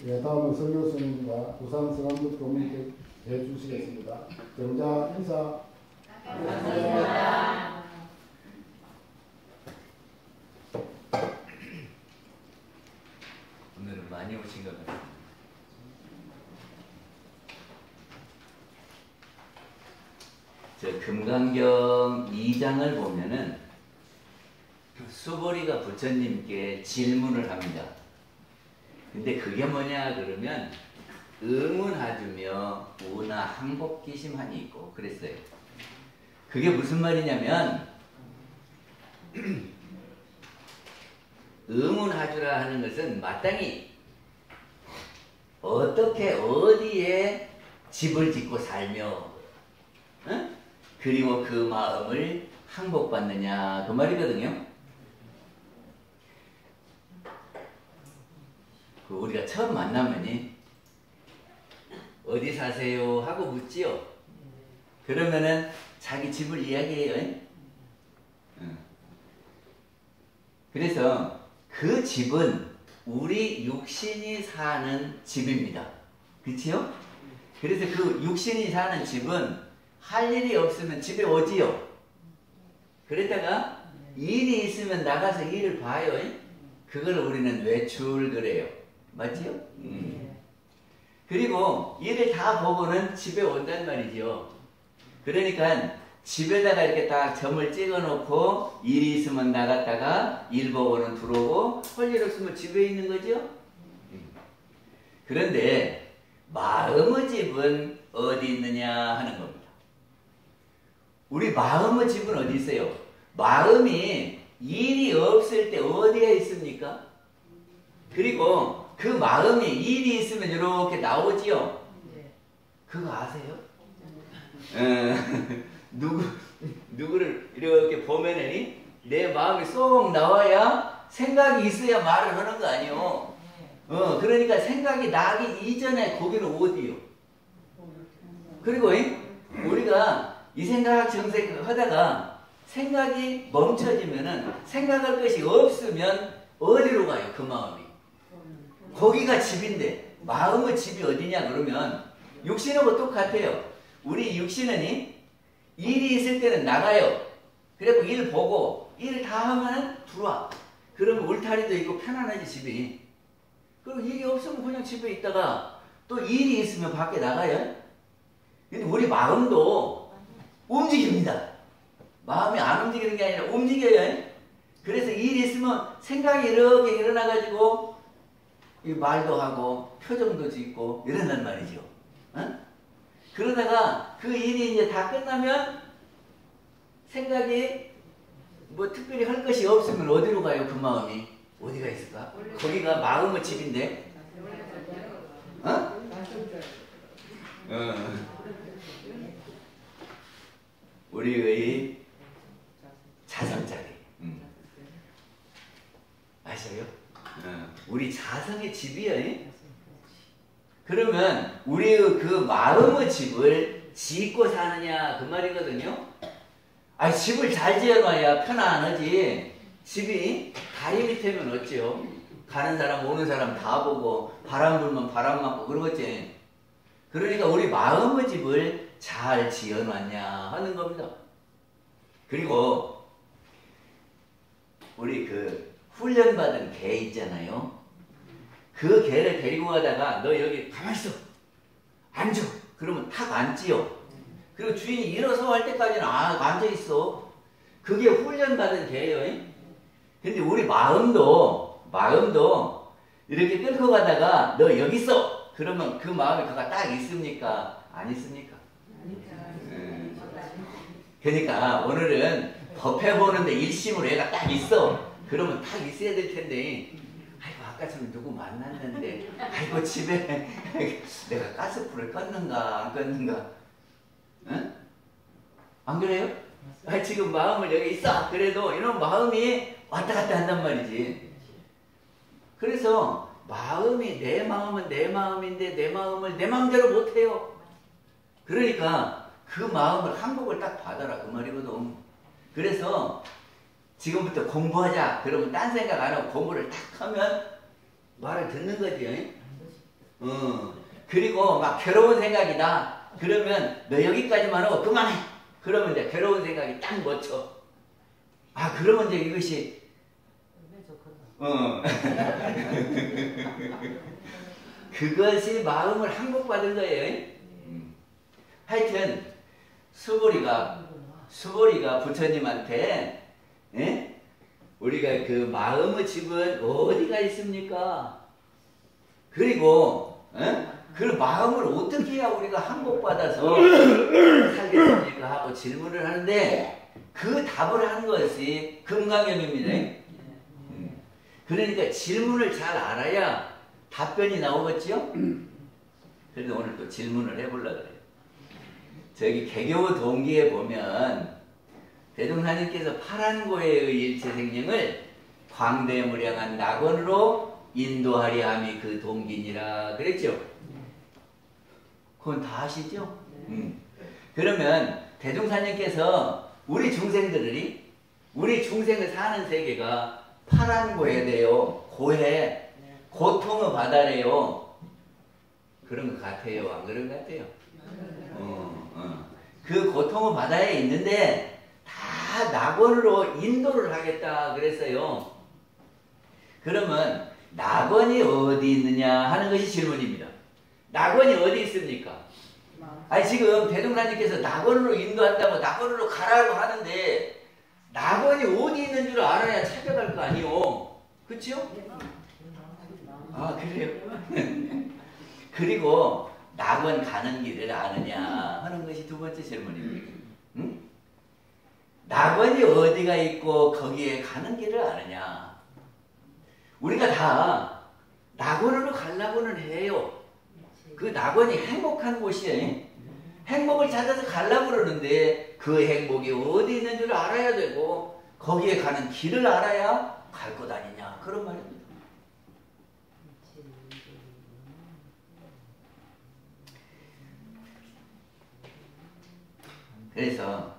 예, 다음은 서 교수님과 부산 성안북 교민께 해주시겠습니다. 경자 인사. 감사합니다. 오늘은 많이 오신 것 같습니다. 저 금강경 2장을 보면은 수보리가 부처님께 질문을 합니다. 근데 그게 뭐냐 그러면 응운하주며 우나 항복기심하니 있고 그랬어요. 그게 무슨 말이냐면 응운하주라 하는 것은 마땅히 어떻게 어디에 집을 짓고 살며 그리고 그 마음을 항복받느냐 그 말이거든요. 그 우리가 처음 만나면이 어디 사세요 하고 묻지요. 그러면은 자기 집을 이야기해요. 그래서 그 집은 우리 육신이 사는 집입니다. 그치요? 그래서 그 육신이 사는 집은 할 일이 없으면 집에 오지요. 그랬다가 일이 있으면 나가서 일을 봐요. 그걸 우리는 외출 그래요. 맞지요? 그리고 일을 다 보고는 집에 온단 말이죠. 그러니까 집에다가 이렇게 딱 점을 찍어 놓고 일이 있으면 나갔다가 일 보고는 들어오고 할 일 없으면 집에 있는 거죠. 그런데 마음의 집은 어디 있느냐 하는 겁니다. 우리 마음의 집은 어디 있어요? 마음이 일이 없을 때 어디에 있습니까? 그리고 그 마음이 일이 있으면 이렇게 나오지요? 그거 아세요? 누구를 이렇게 보면은 내 마음이 쏙 나와야 생각이 있어야 말을 하는 거 아니요. 그러니까 생각이 나기 이전에 거기는 어디요? 그리고 우리가 이 생각 정색 하다가 생각이 멈춰지면은 생각할 것이 없으면 어디로 가요? 그 마음이. 거기가 집인데 마음의 집이 어디냐 그러면 육신하고 똑같아요. 우리 육신은 일이 있을 때는 나가요. 그리고 일 보고 일 다 하면 들어와. 그러면 울타리도 있고 편안하지 집이. 그리고 일이 없으면 그냥 집에 있다가 또 일이 있으면 밖에 나가요. 근데 우리 마음도 움직입니다. 마음이 안 움직이는 게 아니라 움직여요. 그래서 일이 있으면 생각이 이렇게 일어나가지고 이 말도 하고 표정도 짓고 이런단 말이죠. 그러다가 그 일이 이제 다 끝나면 생각이 뭐 특별히 할 것이 없으면 어디로 가요? 그 마음이 어디가 있을까? 거기가 마음의 집인데. 우리의 자성자리 아셔요? 우리 자성의 집이에요. 그러면 우리의 그 마음의 집을 짓고 사느냐 그 말이거든요. 아니 집을 잘 지어놔야 편안하지. 집이 다리 밑에면 어찌요? 가는 사람 오는 사람 다 보고 바람 불면 바람 맞고 그러겠지. 그러니까 우리 마음의 집을 잘 지어놨냐 하는 겁니다. 그리고 우리 그 훈련받은 개 있잖아요. 그 개를 데리고 가다가 너 여기 가만히 있어. 앉아. 그러면 탁 앉지요. 그리고 주인이 일어서 할 때까지는 앉아있어. 그게 훈련받은 개예요. 근데 우리 마음도 이렇게 끌고 가다가 너 여기 있어. 그러면 그 마음이 그가 딱 있습니까? 안 있습니까? 그러니까 오늘은 법회 보는데 일심으로 얘가 딱 있어. 그러면 딱 있어야 될 텐데 아이고 아까 전에 누구 만났는데 아이고 집에 내가 가스불을 껐는가 안 껐는가 응? 안 그래요? 아, 지금 마음을 여기 있어. 그래도 이런 마음이 왔다 갔다 한단 말이지. 그래서 마음이 내 마음은 내 마음인데 내 마음을 내 마음대로 못해요. 그러니까 그 마음을 항복을 딱 받아라 그 말이거든. 그래서 지금부터 공부하자 그러면 딴 생각 안 하고 공부를 딱 하면 말을 듣는 거지. 그리고 막 괴로운 생각이다. 그러면 너 여기까지만 하고 그만해. 그러면 이제 괴로운 생각이 딱 멎혀. 그러면 이제 이것이 그것이 마음을 항복받은 거예요. 하여튼 수보리가 부처님한테 우리가 그 마음의 집은 어디가 있습니까? 그리고 그 마음을 어떻게 해야 우리가 항복받아서 살겠습니까? 하고 질문을 하는데 그 답을 한 것이 금강경입니다. 그러니까 질문을 잘 알아야 답변이 나오겠죠? 그래서 오늘 또 질문을 해보려고 그래요. 저기 개교 동기에 보면 대종사님께서 파란고해의 일체생명을 광대무량한 낙원으로 인도하려 함이 그 동기니라 그랬죠? 그건 다 아시죠? 그러면 대종사님께서 우리 중생을 사는 세계가 파란고해래요. 고해, 고통의 바다래요. 그런 것 같아요? 안 그런 것 같아요? 그 고통의 바다에 있는데 다 낙원으로 인도를 하겠다 그랬어요. 그러면 낙원이 어디 있느냐 하는 것이 질문입니다. 낙원이 어디 있습니까? 지금 대종사님께서 낙원으로 인도한다고 낙원으로 가라고 하는데 낙원이 어디 있는 줄 알아야 찾아갈 거 아니오. 그렇죠? 그래요? 그리고 낙원 가는 길을 아느냐 하는 것이 두 번째 질문입니다. 낙원이 어디가 있고 거기에 가는 길을 아느냐. 우리가 다 낙원으로 가려고는 해요. 그 낙원이 행복한 곳이에요. 행복을 찾아서 가려고 그러는데 그 행복이 어디 있는 줄 알아야 되고 거기에 가는 길을 알아야 갈 것 아니냐 그런 말입니다. 그래서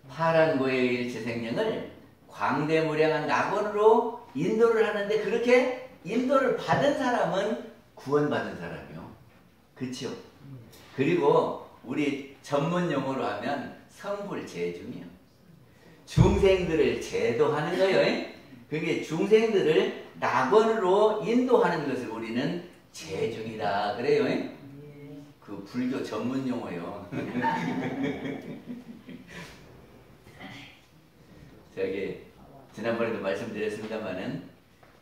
파란고해의 일체생명을 광대무량한 낙원으로 인도를 하는데 그렇게 인도를 받은 사람은 구원받은 사람이요. 그렇죠? 그리고 우리 전문 용어로 하면 성불제중이요. 중생들을 제도하는 거예요. 그게 중생들을 낙원으로 인도하는 것을 우리는 제중이다 그래요. 그 불교 전문 용어요. 저기 지난번에도 말씀드렸습니다마는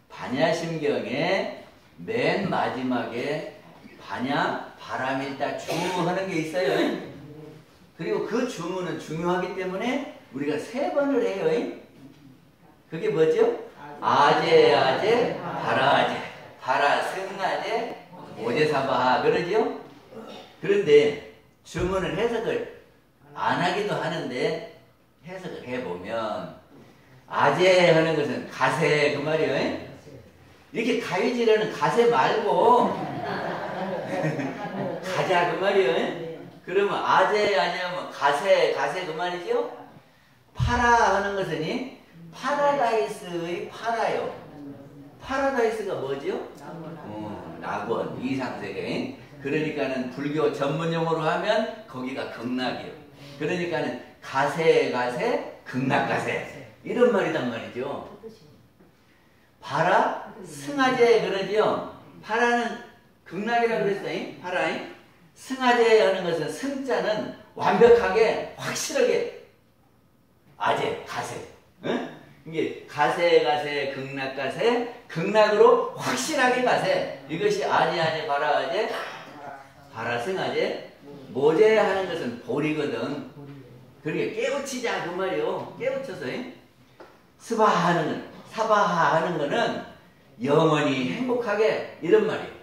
반야심경의 맨 마지막에 반야 바람일다 주 하는 게 있어요. 그리고 그 주문은 중요하기 때문에 우리가 3번을 해요. 그게 뭐죠? 아제 아제 바라아제 바라승아제 오제사바하 그러죠? 그런데 주문을 해석을 안 하기도 하는데 해석을 해보면 아제 하는 것은 가세 그 말이에요. 이렇게 가위질하는 가세 말고 가자 그 말이에요. 그러면 아제 아니면 가세 그 말이죠. 파라 하는 것은 파라다이스의 파라요. 파라다이스가 뭐죠? 낙원 이상세계. 그러니까는 불교 전문 용어로 하면 거기가 극락이요. 그러니까는 가세 극락가세 이런 말이단 말이죠. 파라 승하제 그러죠. 파라는 극락이라고 그랬어요. 파라 승하제 하는 것은 승자는 완벽하게 확실하게 아제 가세. 이게 가세 극락가세 극락으로 확실하게 가세. 이것이 아제 바라아제 바라승아제 모제하는 것은 볼이거든. 그러니까 깨우치자 그 말이요. 깨우쳐서 사바하는 거는 영원히 행복하게 이런 말이에요.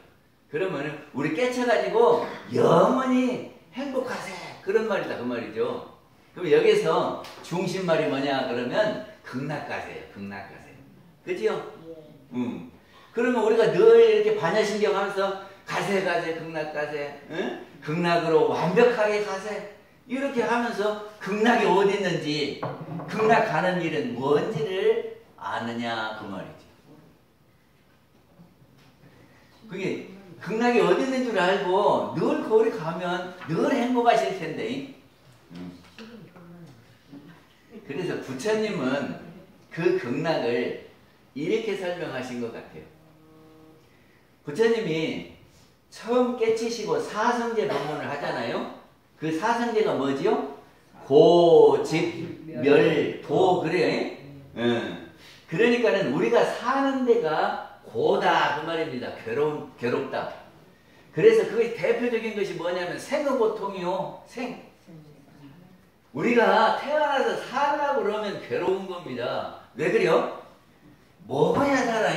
그러면 우리 깨쳐가지고 영원히 행복하세 그런 말이다 그 말이죠. 그럼 여기서 중심말이 뭐냐 그러면 극락가세예요. 극락가세. 그죠? 그러면 우리가 늘 이렇게 반야심경 하면서 가세 극락가세 극락으로 완벽하게 가세 이렇게 하면서 극락이 어디 있는지 극락 가는 일은 뭔지를 아느냐 그 말이죠. 그게 극락이 어디 있는 줄 알고 늘 거기 가면 늘 행복하실 텐데. 그래서 부처님은 그 극락을 이렇게 설명하신 것 같아요. 부처님이 처음 깨치시고 사성제 법문을 하잖아요. 그 사성제가 뭐지요? 고, 직, 멸, 도 그래요. 그러니까는 우리가 사는 데가 고다 그 말입니다. 괴롭다. 그래서 그게 대표적인 것이 뭐냐면 생의 고통이요. 우리가 태어나서 살라고 그러면 괴로운 겁니다. 왜 그래요? 먹어야 살아.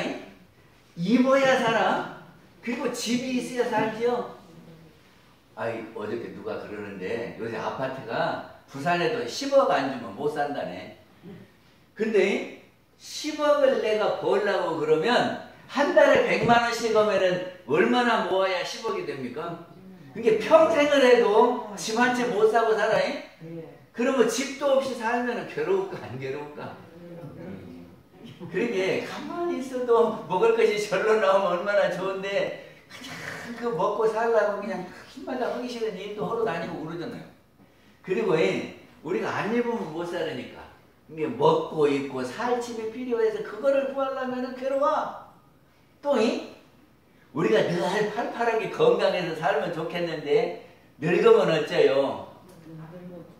입어야 살아. 그리고 집이 있어야 살지요. 아이 어저께 누가 그러는데 요새 아파트가 부산에도 10억 안 주면 못 산다네. 근데 10억을 내가 벌려고 그러면 한 달에 100만 원씩 하면은 얼마나 모아야 10억이 됩니까? 그게 평생을 해도 집 한 채 못 사고 살아. 그러면 집도 없이 살면 괴로울까 안 괴로울까? 그러게 가만히 있어도 먹을 것이 절로 나오면 얼마나 좋은데 그냥 그 먹고 살라고 그냥 힘마다 하기 싫은 일도 하러 다니고 그러잖아요. 그리고 우리가 안 입으면 못 살으니까 이게 먹고 입고 살 집이 필요해서 그거를 구하려면 괴로워. 또 우리가 늘 팔팔하게 건강해서 살면 좋겠는데 늙으면 어째요?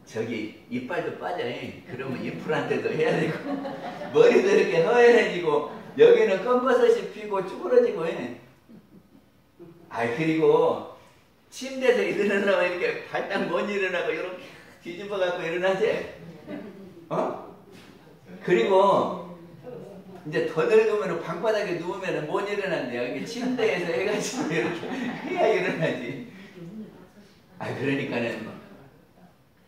저기 이빨도 빠져. 그러면 임플란트도 해야 되고 머리도 이렇게 허연해지고 여기는 검버섯이 피고 쭈그러지고 그리고 침대에서 일어나면 이렇게 발딱 못 일어나고 이렇게 뒤집어 갖고 일어나지. 그리고 이제 더 늙으면 방바닥에 누우면 못 일어난대요. 이게 침대에서 해가지고 이렇게 해야 일어나지. 그러니까는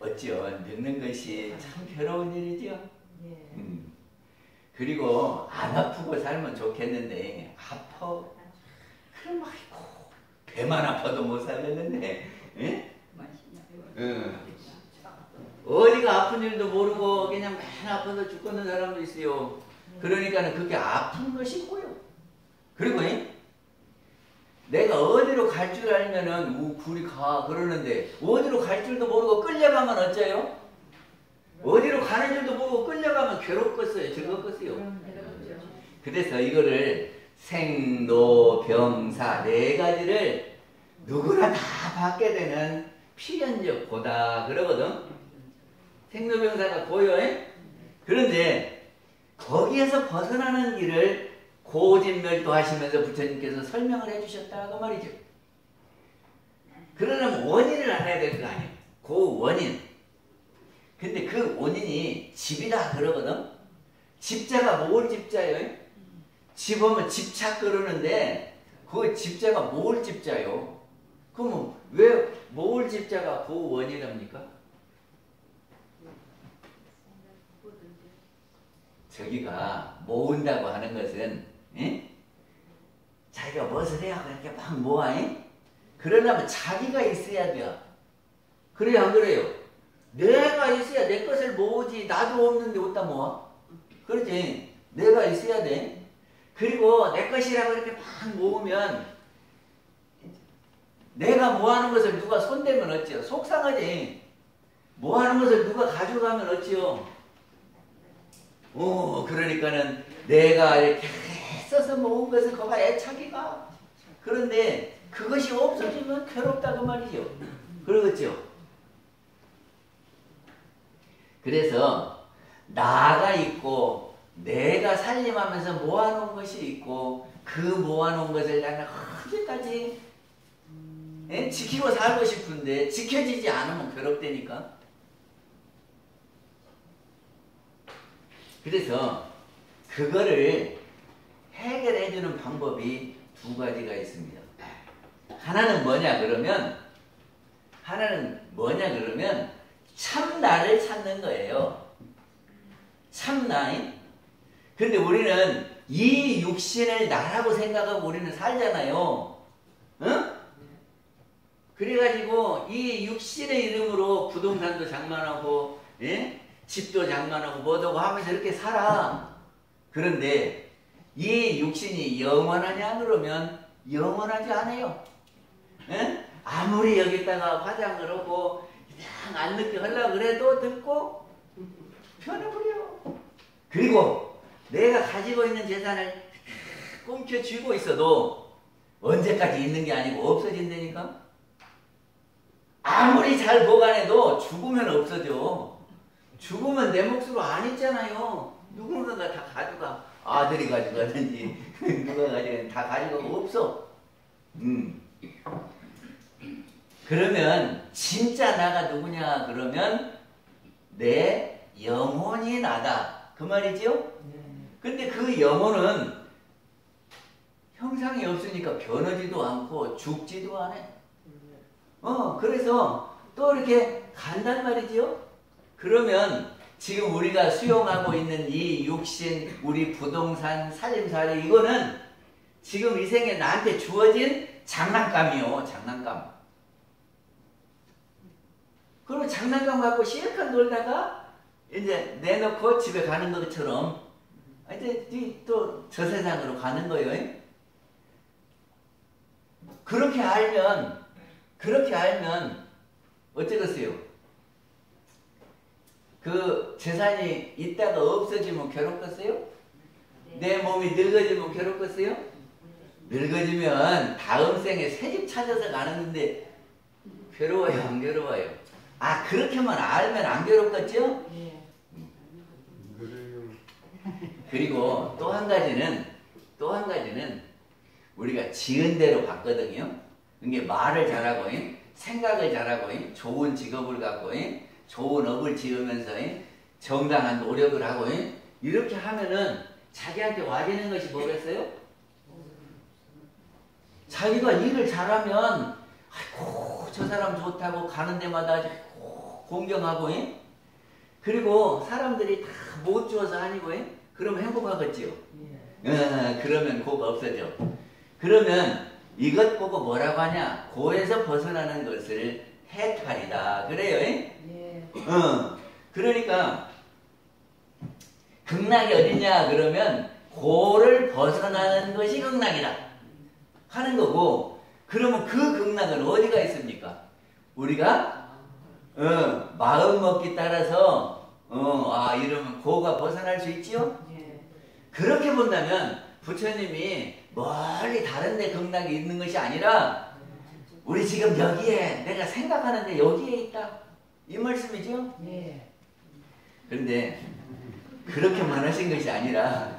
어찌요? 늙는 것이 참 괴로운 일이죠. 그리고 안 아프고 살면 좋겠는데 아파. 그럼 아이고 배만 아파도 못 살겠는데. 어디가 아픈 일도 모르고 그냥 맨 아파서 죽겠는 사람도 있어요. 그러니까는 그게 아픈 것이 고요. 그리고 내가 어디로 갈 줄 알면은 굴이 가 그러는데 어디로 갈 줄도 모르고 끌려가면 어째요? 어디로 가는 줄도 모르고 끌려가면 괴롭겠어요? 즐겁겠어요? 그래서 이거를 생로병사 네 가지를 누구나 다 받게 되는 필연적 고다 그러거든. 생로병사가 고요. 그런데 거기에서 벗어나는 길을 고진멸도 하시면서 부처님께서 설명을 해주셨다 그 말이죠. 그러려면 원인을 알아야 될 거 아니에요. 그 원인. 근데 그 원인이 집이다 그러거든. 집자가 뭘 집자예요? 집하면 집착 그러는데 그 집자가 뭘 집자요? 그러면 왜 뭘 집자가 그 원인입니까? 저기가 모은다고 하는 것은 자기가 무엇을 해야 그렇게 막 모아. 그러려면 자기가 있어야 돼요. 그래요 안 그래요? 내가 있어야 내 것을 모으지. 나도 없는데 어디다 모아? 그렇지. 내가 있어야 돼. 그리고 내 것이라고 이렇게 막 모으면 내가 모아놓은 것을 누가 손대면 어찌요? 속상하지. 모아놓은 것을 누가 가져가면 어찌요? 그러니까는 내가 이렇게 써서 모은 것을 거가 애착이가. 그런데 그것이 없어지면 괴롭다 그 말이죠. 그러겠죠? 그래서 나가 있고 내가 살림하면서 모아놓은 것이 있고 그 모아놓은 것을 나는 언제까지 지키고 살고 싶은데 지켜지지 않으면 괴롭다니까. 그래서 그거를 해결해 주는 방법이 두 가지가 있습니다. 하나는 뭐냐 그러면 참 나를 찾는 거예요. 참 나. 근데 우리는 이 육신을 나라고 생각하고 우리는 살잖아요. 응? 그래가지고 이 육신의 이름으로 부동산도 장만하고 집도 장만하고 뭐도 하면서 이렇게 살아. 그런데 이 육신이 영원하냐 그러면 영원하지 않아요. 에? 아무리 여기다가 화장을 하고 그냥 안 늦게 하려고 그래도 늙고 변해버려. 그리고 내가 가지고 있는 재산을 꿈켜쥐고 있어도 언제까지 있는 게 아니고 없어진다니까. 아무리 잘 보관해도 죽으면 없어져. 죽으면 내 몫으로 안 있잖아요. 누군가가 다 가져가. 아들이 가져가든지 누가 가져가든지 다 가져가고 없어. 그러면 진짜 나가 누구냐 그러면 내 영혼이 나다 그 말이지요. 근데 그 영혼은 형상이 없으니까 변하지도 않고 죽지도 않아. 그래서 또 이렇게 간단 말이지요. 그러면 지금 우리가 수용하고 있는 이 육신, 우리 부동산, 살림살이 이거는 지금 이 생에 나한테 주어진 장난감이요. 장난감. 그리고 장난감 갖고 실컷 놀다가 이제 내놓고 집에 가는 것처럼 이제 또 저 세상으로 가는 거예요. 그렇게 알면 어쩌겠어요? 그 재산이 있다가 없어지면 괴롭겠어요? 내 몸이 늙어지면 괴롭겠어요? 늙어지면 다음 생에 새집 찾아서 가는데 괴로워요, 안 괴로워요? 아, 그렇게만 알면 안 괴롭겠죠? 그리고 또 한 가지는 우리가 지은 대로 받거든요. 이게 말을 잘하고 생각을 잘하고 좋은 직업을 갖고 좋은 업을 지으면서 정당한 노력을 하고 이렇게 하면은 자기한테 와지는 것이 뭐겠어요? 자기가 일을 잘하면 아이고 저 사람 좋다고 가는 데마다 공경하고 그리고 사람들이 다 못 주어서 아니고 그러면 행복하겠지요. 그러면 고가 없어져. 그러면 이것 보고 뭐라고 하냐? 고에서 벗어나는 것을 해탈이다. 그래요? 그러니까 극락이 어디냐 그러면 고를 벗어나는 것이 극락이다 하는 거고, 그러면 그 극락은 어디가 있습니까? 우리가 마음 먹기 따라서 이러면 고가 벗어날 수 있지요? 그렇게 본다면 부처님이 멀리 다른 데 극락이 있는 것이 아니라 우리 지금 여기에 내가 생각하는데 여기에 있다 이 말씀이죠? 그런데 그렇게만 하신 것이 아니라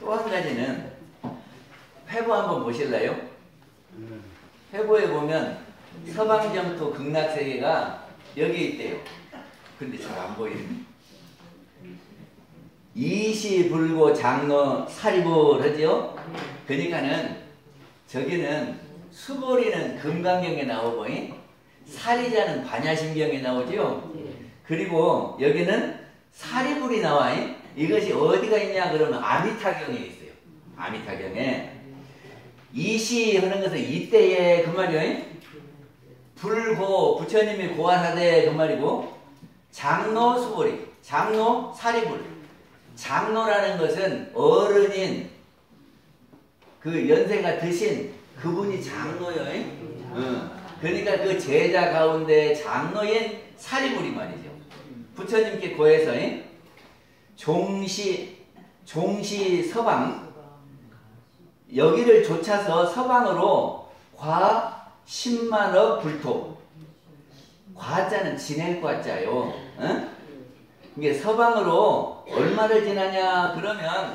또 한 가지는 회보 한번 보실래요? 회보에 보면 서방정토 극락세계가 여기 있대요. 근데 잘 안 보이네. 이시불고 장로 사리불 하죠? 그러니까는 저기는 수보리는 금강경에 나오고 사리자는 반야심경에 나오죠? 그리고 여기는 사리불이 나와. 이것이 어디가 있냐 그러면 아미타경에 있어요. 아미타경에. 이시 하는 것은 이때에 그 말이에요. 불고 부처님이 고안하되 그 말이고, 장로 수보리, 장로 사리불. 장로라는 것은 어른인 그 연세가 드신 그분이 장로요. 그러니까 그 제자 가운데 장로인 사리불이 말이죠. 부처님께 고해서 종시 서방 여기를 좇아서 서방으로 과 10만억 불토. 과자는 지낼 과자요. 이게 서방으로 얼마를 지나냐 그러면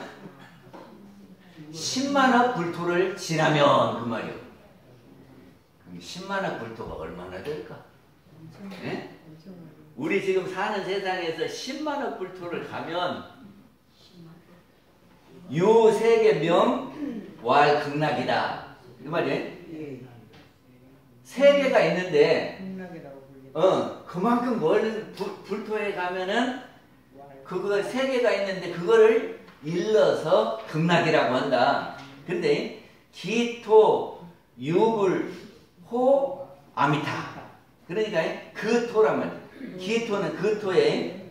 10만억 불토를 지나면 그 말이요. 10만억 불토가 얼마나 될까? 우리 지금 사는 세상에서 10만억 불토를 가면 요 세계 명왈 극락이다 그 말이에요. 세계가 있는데 그만큼 멀은 불토에 가면은 그거 세계가 있는데 그거를 일러서 극락이라고 한다. 근데 기토 유불 호 아미타, 그러니까 그 토란 말이야. 기토는 그 토에,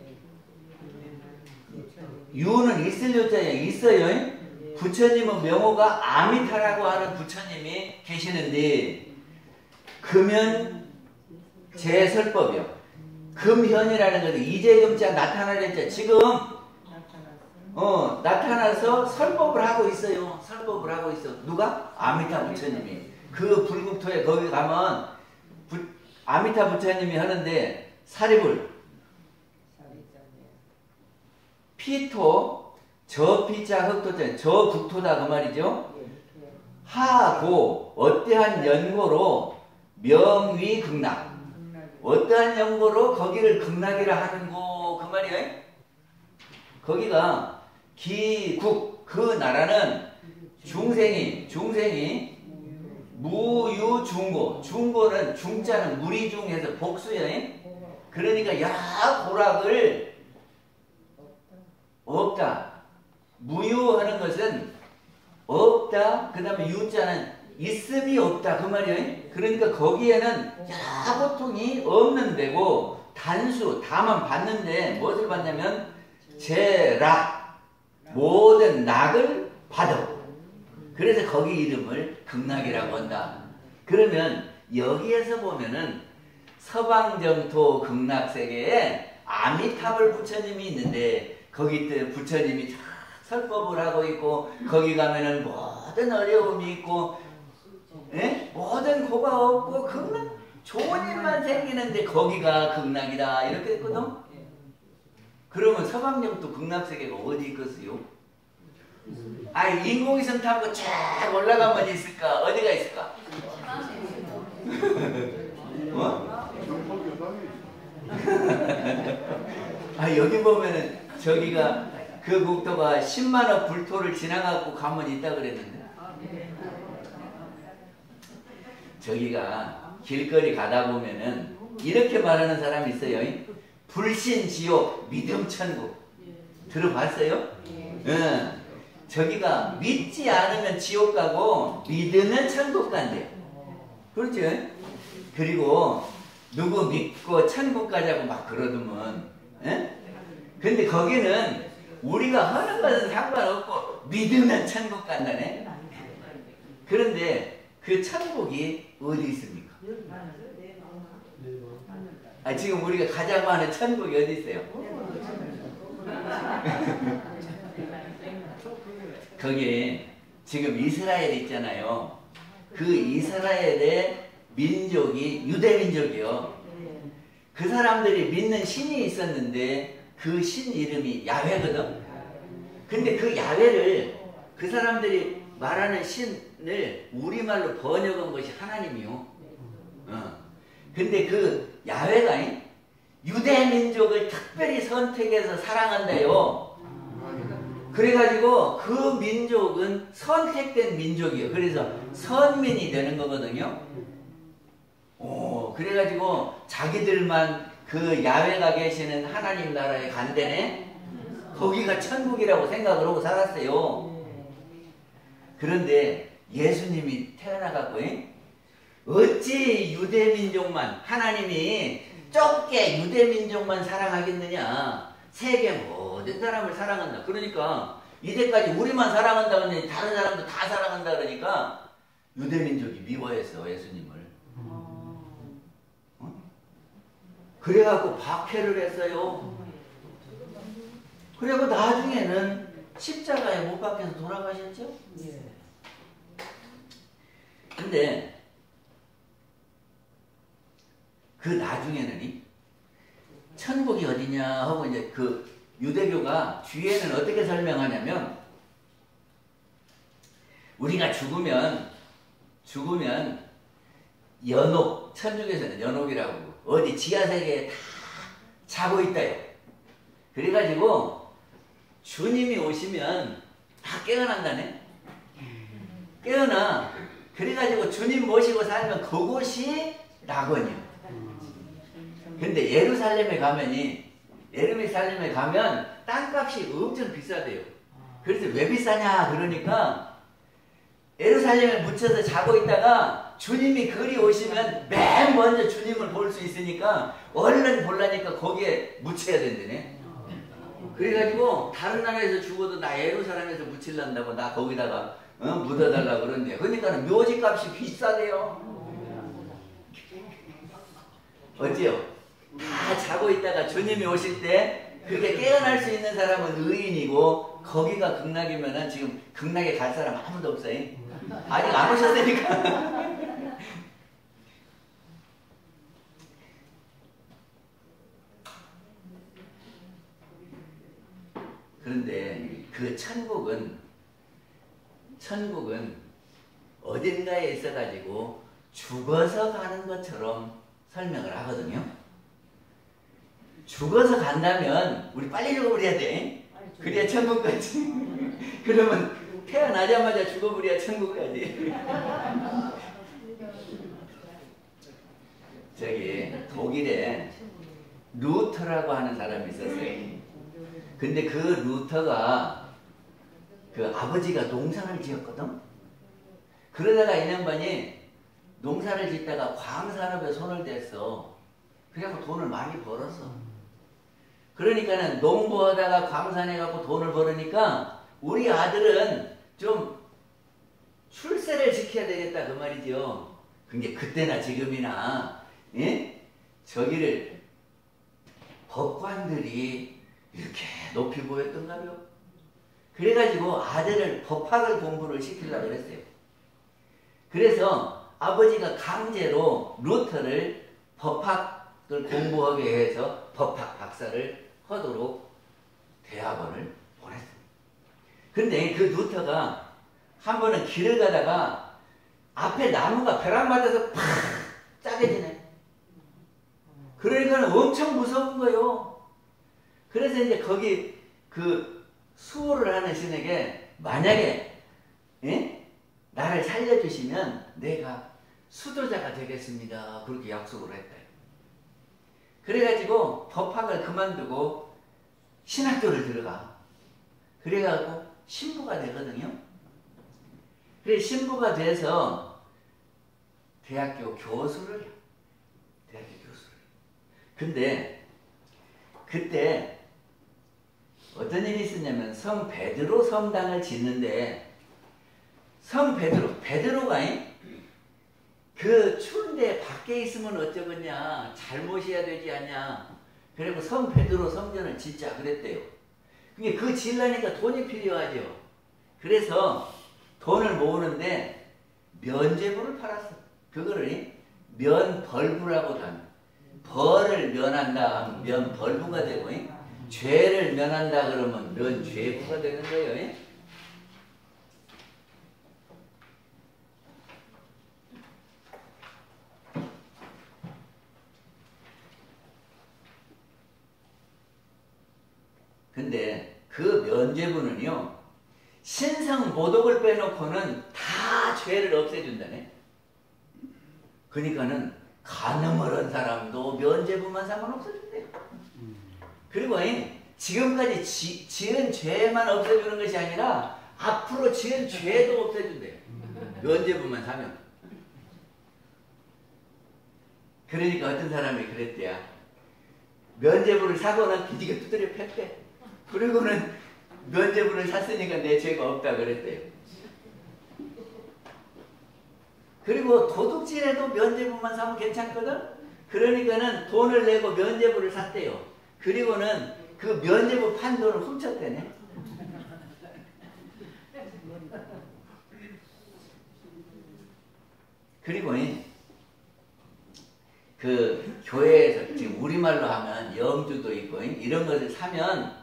유는 있을 요자에 있어요. 부처님의 명호가 아미타라고 하는 부처님이 계시는데 금현 제설법이요. 금현이라는 것은 이제금자 나타나랬죠. 지금 나타나서 설법을 하고 있어요. 설법을 하고 있어. 누가? 아미타 부처님이. 그 불국토에 거기 가면 아미타 부처님이 하는데 사리불 피토 저 피자 흑토자 저 국토다 그 말이죠. 하고 어떠한 연고로 명위 극락 어떠한 연고로 거기를 극락이라 하는고 그 말이에요. 거기가 기국 그 나라는 중생이 무유중고 중고는 중자는 무리중해서 복수예요. 그러니까 야고락을 없다. 무유하는 것은 없다. 그 다음에 유자는 있음이 없다. 그 말이에요. 그러니까 거기에는 야고통이 없는 데고 단수 다만 받는데 무엇을 받냐면 제락 모든 낙을 받아. 그래서 거기 이름을 극락이라고 한다. 그러면 여기에서 보면은 서방정토 극락세계에 아미타불 부처님이 있는데 거기 때 부처님이 설법을 하고 있고 거기 가면은 모든 어려움이 있고 모든 고가 없고 극락 좋은 일만 생기는데 거기가 극락이다 이렇게 했거든. 그러면 서방정토 극락세계가 어디 있겠어요? 인공위성 타고 쫙 올라가면 있을까? 어디가 있을까? 여기 보면은 저기가 그 국토가 10만억 불토를 지나가고 가면 있다 그랬는데 저기가 길거리 가다 보면은 이렇게 말하는 사람이 있어요. 불신지옥 믿음천국 들어봤어요? 응. 저기가 믿지 않으면 지옥 가고 믿으면 천국 간대요. 그렇죠? 그리고 누구 믿고 천국 가자고 막 그러더만 근데 거기는 우리가 하는 것은 상관없고 믿으면 천국 간다네. 그런데 그 천국이 어디 있습니까? 지금 우리가 가자고 하는 천국이 어디 있어요? 거기 지금 이스라엘 있잖아요. 그 이스라엘의 민족이 유대민족이요. 그 사람들이 믿는 신이 있었는데 그 신 이름이 야훼거든. 근데 그 야훼를 그 사람들이 말하는 신을 우리말로 번역한 것이 하나님이요. 근데 그 야훼가 유대민족을 특별히 선택해서 사랑한대요. 그래가지고 그 민족은 선택된 민족이에요. 그래서 선민이 되는 거거든요. 그래가지고 자기들만 그 야훼가 계시는 하나님 나라에 간대네. 거기가 천국이라고 생각을 하고 살았어요. 그런데 예수님이 태어나갖고 어찌 유대민족만 하나님이 좁게 유대민족만 사랑하겠느냐. 세계 모든 사람을 사랑한다. 그러니까 이제까지 우리만 사랑한다 그러니 다른 사람도 다 사랑한다 그러니까 유대민족이 미워했어 예수님을. 그래갖고 박해를 했어요. 그리고 나중에는 십자가에 못 박혀서 돌아가셨죠. 근데 그 나중에는 천국이 어디냐 하고 이제 그 유대교가 뒤에는 어떻게 설명하냐면 우리가 죽으면 연옥, 천국에서는 연옥이라고 어디 지하세계에 다 자고 있다요. 그래가지고 주님이 오시면 다 깨어난다네. 깨어나. 그래가지고 주님 모시고 살면 그곳이 낙원이요. 근데 예루살렘에 가면 땅값이 엄청 비싸대요. 그래서 왜 비싸냐 그러니까 예루살렘에 묻혀서 자고 있다가 주님이 그리 오시면 맨 먼저 주님을 볼 수 있으니까 얼른 보려니까 거기에 묻혀야 된다네. 그래가지고 다른 나라에서 죽어도 나 예루살렘에서 묻힐란다고 나 거기다가 묻어달라고 그러는데 그러니까 묘지값이 비싸대요. 어때요? 다 자고 있다가 주님이 오실 때 그렇게 깨어날 수 있는 사람은 의인이고 거기가 극락이면은 지금 극락에 갈 사람 아무도 없어요. 아직 안 오셨으니까. 그런데 그 천국은 어딘가에 있어가지고 죽어서 가는 것처럼 설명을 하거든요. 죽어서 간다면 우리 빨리 죽어버려야 돼. 그래야 천국 가지. 그러면 태어나자마자 죽어버려야 천국 가지. 저기 독일에 루터라고 하는 사람이 있었어요. 근데 그 루터가 그 아버지가 농사를 지었거든. 그러다가 이 양반이 농사를 짓다가 광산업에 손을 댔어. 그래갖고 돈을 많이 벌었어. 그러니까는 농부하다가 광산해갖고 돈을 벌으니까 우리 아들은 좀 출세를 시켜야 되겠다 그 말이죠. 근데 그때나 지금이나 예? 저기를 법관들이 이렇게 높이 보였던가요? 그래가지고 아들을 법학을 공부를 시키려고 그랬어요. 그래서 아버지가 강제로 루터를 법학을 공부하게 해서 법학 박사를 하도록 대학원을 보냈어요. 근데 그 루터가 한 번은 길을 가다가 앞에 나무가 벼락 맞아서 팍 짜게지네. 그러니까 엄청 무서운 거예요. 그래서 이제 거기 그 수호를 하는 신에게 만약에 나를 살려주시면 내가 수도자가 되겠습니다. 그렇게 약속을 했다. 그래가지고 법학을 그만두고 신학교를 들어가. 그래가지고 신부가 되거든요. 그래 신부가 돼서 대학교 교수를 해요. 대학교 교수를. 근데 그때 어떤 일이 있었냐면 성 베드로 성당을 짓는데 성 베드로가 그 추운데 밖에 있으면 어쩌겠냐, 잘 모셔야 되지 않냐. 그리고 성 베드로 성전을 짓자 그랬대요. 근데 그 짓려니까 돈이 필요하죠. 그래서 돈을 모으는데 면죄부를 팔았어. 그거를 면벌부라고 하는, 벌을 면한다 하면 면벌부가 되고, 죄를 면한다 그러면 면죄부가 되는 거예요. 근데 그 면죄부는요, 신성 모독을 빼놓고는 다 죄를 없애준다네. 그러니까는 간음을 한 사람도 면죄부만 사면 없어준대요. 그리고 지금까지 지은 죄만 없애주는 것이 아니라 앞으로 지은 죄도 없애준대요. 면죄부만 사면. 그러니까 어떤 사람이 그랬대요. 면죄부를 사고는 기지개 두드려 팼대. 그리고는 면죄부를 샀으니까 내 죄가 없다 그랬대요. 그리고 도둑질해도 면죄부만 사면 괜찮거든? 그러니까는 돈을 내고 면죄부를 샀대요. 그리고는 그 면죄부 판 돈을 훔쳤대네. 그리고 그 교회에서 지금 우리말로 하면 영주도 있고 이런 것을 사면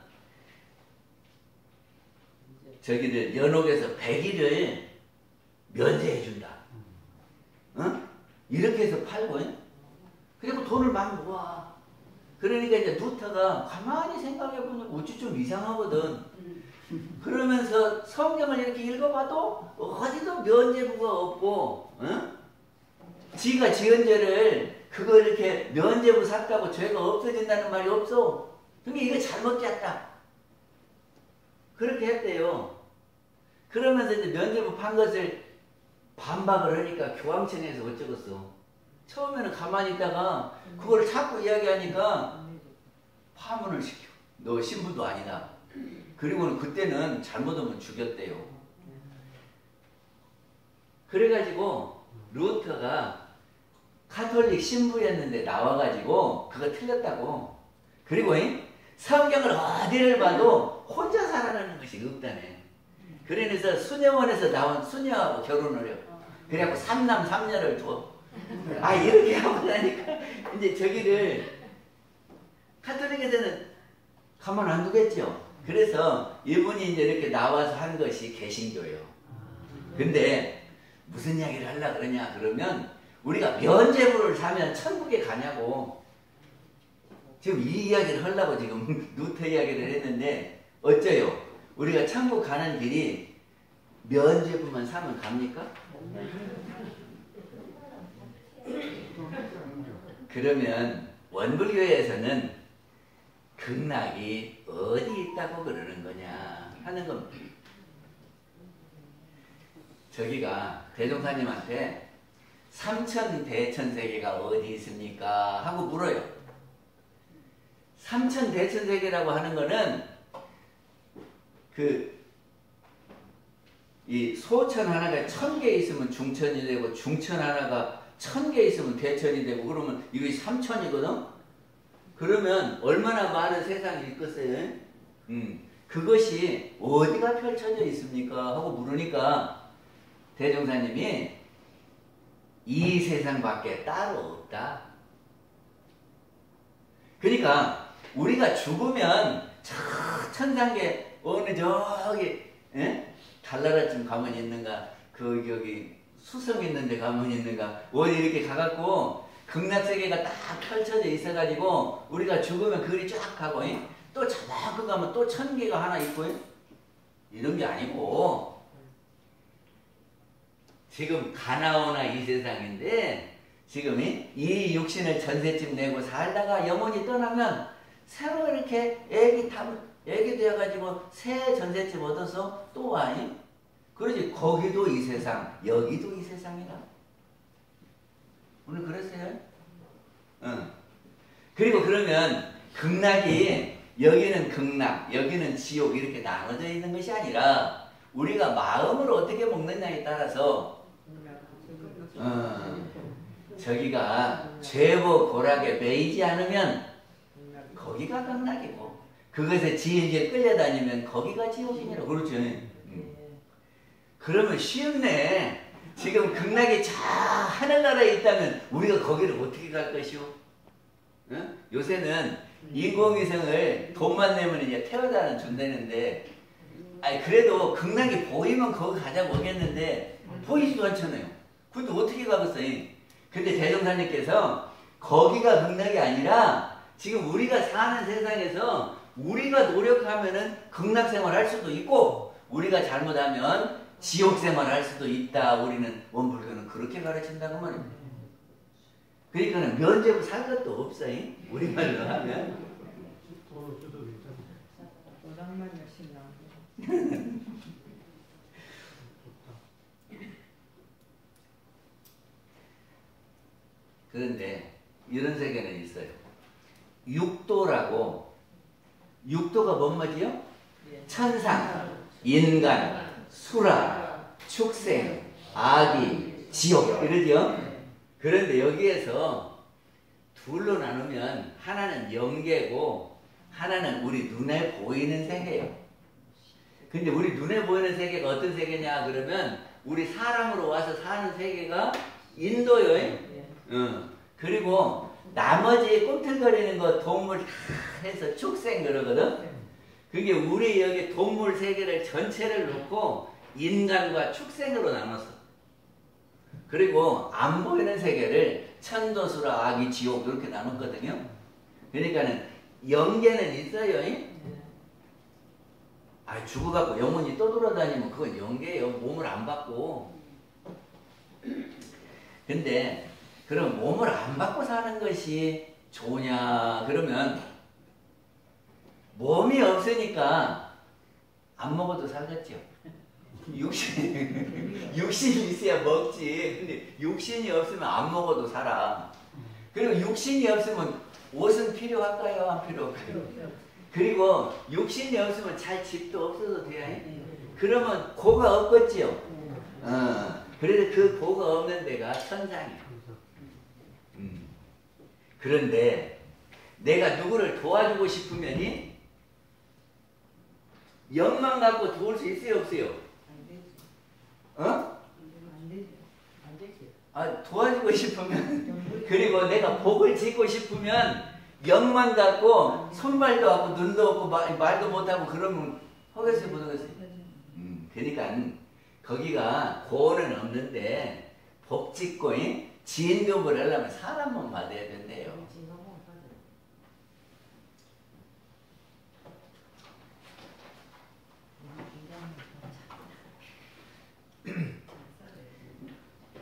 저기를 연옥에서 100일을 면제해 준다. 이렇게 해서 팔고 그리고 돈을 막 모아. 그러니까 이제 루터가 가만히 생각해 보니까 어찌 좀 이상하거든. 그러면서 성경을 이렇게 읽어봐도 어디도 면죄부가 없고, 지가 지은 죄를 그거 이렇게 면죄부 샀다고 죄가 없어진다는 말이 없어. 그러니까 이거 잘못 짰다. 그렇게 했대요. 그러면서 이제 면죄부 판 것을 반박을 하니까 교황청에서 어쩌겠어. 처음에는 가만히 있다가 그걸 자꾸 이야기하니까 파문을 시켜. 너 신부도 아니다. 그리고는 그때는 잘못하면 죽였대요. 그래가지고 루터가 카톨릭 신부였는데 나와가지고 그거 틀렸다고. 그리고 성경을 어디를 봐도 혼자 살아가는 것이 없다네. 그래서 수녀원에서 나온 수녀하고 결혼을 해요. 그래갖고 3남 3녀를 둬. 아 이렇게 하고 나니까 이제 저기를 카톨릭에서는 가만 안 두겠죠. 그래서 이분이 이제 이렇게 나와서 한 것이 개신교예요. 근데 무슨 이야기를 하려고 그러냐 그러면 우리가 면죄부를 사면 천국에 가냐고. 지금 이 이야기를 하려고 지금 루터 이야기를 했는데 어째요? 우리가 천국 가는 길이 면죄부만 사면 갑니까? 그러면 원불교에서는 극락이 어디 있다고 그러는 거냐 하는 겁니다. 저기가 대종사님한테 삼천대천세계가 어디 있습니까? 하고 물어요. 삼천대천세계라고 하는 거는 이 소천 하나가 1000개 있으면 중천이 되고 중천 하나가 1000개 있으면 대천이 되고 그러면 이게 3000이거든? 그러면 얼마나 많은 세상이 있겠어요? 그것이 어디가 펼쳐져 있습니까? 하고 물으니까 대종사님이 이 세상밖에 따로 없다. 그러니까 우리가 죽으면 저 천상계 어느 저기 달나라쯤 가만히 있는가 저기 수성 있는데 가만히 있는가 어디 이렇게 가갖고 극락세계가 딱 펼쳐져 있어가지고 우리가 죽으면 그리 쫙 가고 또 저만큼 가면 또 1000개가 하나 있고 이런 게 아니고 지금 가나오나 이 세상인데 지금 이 육신을 전세쯤 내고 살다가 영혼이 떠나면 새로 이렇게 애기 되어가지고 새 전세집 얻어서 또 와. 그러지 거기도 이 세상 여기도 이 세상이다. 오늘 그랬어요? 응. 그리고 그러면 극락이 여기는 극락 여기는 지옥 이렇게 나눠져 있는 것이 아니라 우리가 마음으로 어떻게 먹느냐에 따라서 저기가 죄고 고락에 매이지 않으면 거기가 극락이고 그것에 지일게 끌려다니면 거기가 지옥이니라. 그렇죠? 그러면 쉽네. 지금 극락이 저 하늘나라에 있다면 우리가 거기를 어떻게 갈 것이오? 응? 요새는 인공위성을 돈만 내면 이제 태워다는 준다는데 아니 그래도 극락이 보이면 거기 가자 모르겠는데 보이지도 않잖아요. 근데 어떻게 가겠어요? 근데 대종사님께서 거기가 극락이 아니라 지금 우리가 사는 세상에서 우리가 노력하면은 극락 생활 할 수도 있고 우리가 잘못하면 지옥 생활 할 수도 있다. 우리는 원불교는 그렇게 가르친다고 말입니다. 그러니까는 면죄부 살 것도 없어요. 우리말로 하면. 그런데 이런 세계는 있어요. 육도라고. 육도가 뭔 말이요? 천상, 인간, 수라, 축생, 아기, 지옥 이러죠. 그런데 여기에서 둘로 나누면 하나는 영계고 하나는 우리 눈에 보이는 세계예요. 근데 우리 눈에 보이는 세계가 어떤 세계냐 그러면 우리 사람으로 와서 사는 세계가 인도요. 그리고 나머지 꿈틀거리는 거 동물 다 해서 축생 그러거든. 그게 우리 여기 동물 세계를 전체를 놓고 인간과 축생으로 나눴어. 그리고 안 보이는 세계를 천도수라 아기 지옥 이렇게 나눴거든요. 그러니까는 영계는 있어요. 아 죽어갖고 영혼이 떠돌아다니면 그건 영계예요. 몸을 안 받고. 근데 그럼 몸을 안 받고 사는 것이 좋으냐 그러면 몸이 없으니까 안 먹어도 살겠죠. 육신이 있어야 먹지. 근데 육신이 없으면 안 먹어도 살아. 그리고 육신이 없으면 옷은 필요할까요? 안 필요할까요? 그리고 육신이 없으면 잘 집도 없어도 돼요. 그러면 고가 없겠지요. 그래서 그 고가 없는 데가 천상이에요. 그런데 내가 누구를 도와주고 싶으면이 영만 갖고 도울 수 있어요, 없어요? 어? 도와주고 싶으면 그리고 내가 복을 짓고 싶으면 영만 갖고 손발도 없고 눈도 없고 말도 못하고 그러면 하겠어요, 못 하겠어요? 그러니까 거기가 고는 없는데 복 짓고 진급을 하려면 사람만 받아야 된대요.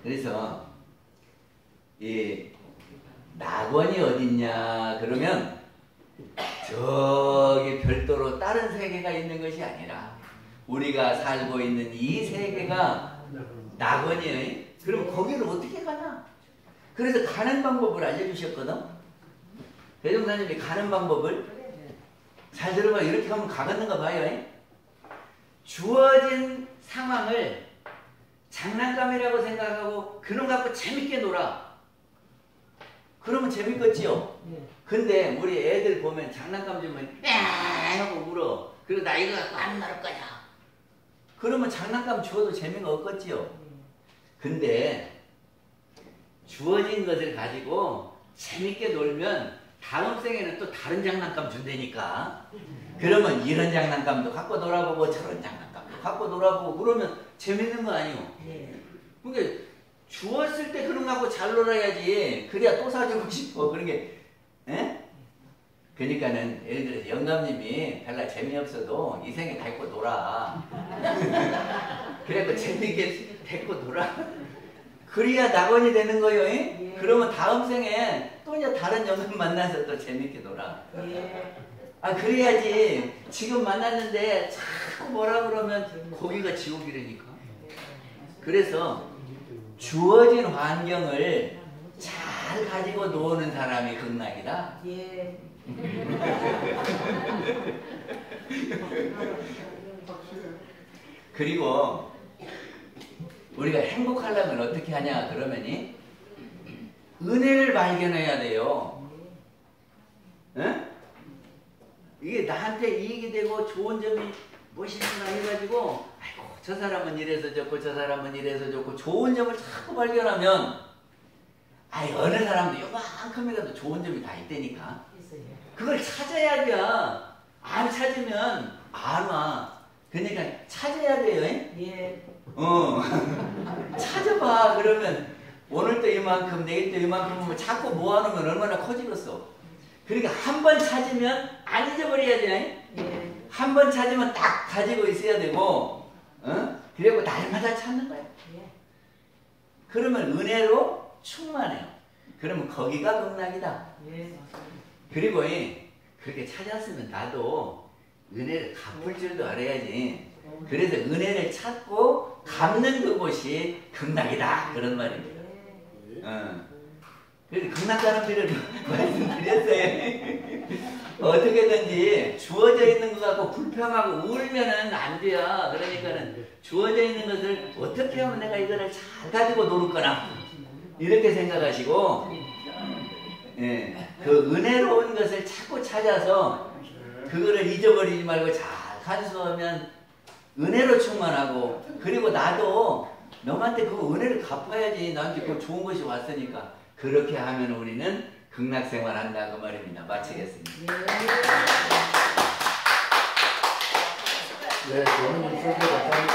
그래서 이 낙원이 어딨냐 그러면 저기 별도로 다른 세계가 있는 것이 아니라 우리가 살고 있는 이 세계가 낙원이에요. 그럼 거기를 어떻게 가나? 그래서 가는 방법을 알려주셨거든. 대종사님이 가는 방법을 잘 들어봐. 이렇게 하면 가겠는가 봐요. 주어진 상황을 장난감이라고 생각하고 그놈 갖고 재밌게 놀아. 그러면 재밌겠지요. 근데 우리 애들 보면 장난감 주면 야 하고 울어. 그리고 나 이거 갖고 안 놀 거야. 그러면 장난감 주어도 재미가 없겠지요. 근데 주어진 것을 가지고 재밌게 놀면 다음 생에는 또 다른 장난감 준다니까. 그러면 이런 장난감도 갖고 놀아보고 저런 장난감도 갖고 놀아보고 그러면 재밌는 거 아니오? 그러니까 주었을 때 그런 거 갖고 잘 놀아야지. 그래야 또 사주고 싶어. 그런 게, 에? 그러니까는 예를 들어서 영감님이 별로 재미없어도 이 생에 데리고 놀아. 그래도 재밌게 데리고 놀아. 그래야 낙원이 되는 거요. 그러면 다음 생에 또 이제 다른 영감 만나서 또 재밌게 놀아. 그래야지. 지금 만났는데 자꾸 뭐라 그러면 거기가 지옥이라니까. 그래서 주어진 환경을 잘 가지고 노는 사람이 극락이다. 그리고 우리가 행복하려면 어떻게 하냐 그러면이 은혜를 발견해야 돼요. 에? 이게 나한테 이익이 되고 좋은 점이 무엇이나 해가지고 아이고 저 사람은 이래서 좋고 저 사람은 이래서 좋고 좋은 점을 자꾸 발견하면 어느 사람도 요만큼이라도 좋은 점이 다 있다니까. 그걸 찾아야지. 안 찾으면 안 와. 그러니까 찾아야 돼요. 찾아봐. 그러면 오늘도 이만큼 내일도 이만큼 하면 자꾸 모아놓으면 얼마나 커지겠어. 그러니까 한 번 찾으면 안 잊어버려야지. 한 번 찾으면 딱 가지고 있어야 되고, 그리고 날마다 찾는 거야. 그러면 은혜로 충만해요. 그러면 거기가 극락이다. 그리고 그렇게 찾았으면 나도 은혜를 갚을 줄도 알아야지. 그래서 은혜를 찾고 갚는 그곳이 극락이다. 그런 말입니다. 그래서 극락 사람들을 말씀드렸어요. 어떻게든지 주어져 있는 것 갖고 불평하고 울면은 안 돼요. 그러니까는 주어져 있는 것을 어떻게 하면 내가 이거를 잘 가지고 노를 거나 이렇게 생각하시고, 그 은혜로운 것을 자꾸 찾아서 그거를 잊어버리지 말고 잘 간수하면 은혜로 충만하고, 그리고 나도 너한테 그 은혜를 갚아야지. 나한테 그 좋은 것이 왔으니까. 그렇게 하면 우리는 극락생활 한다 그 말입니다. 마치겠습니다. 네, 좋은 인사들 감사합니다.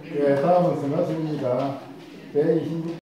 네, 다음은 성가십니다. 제26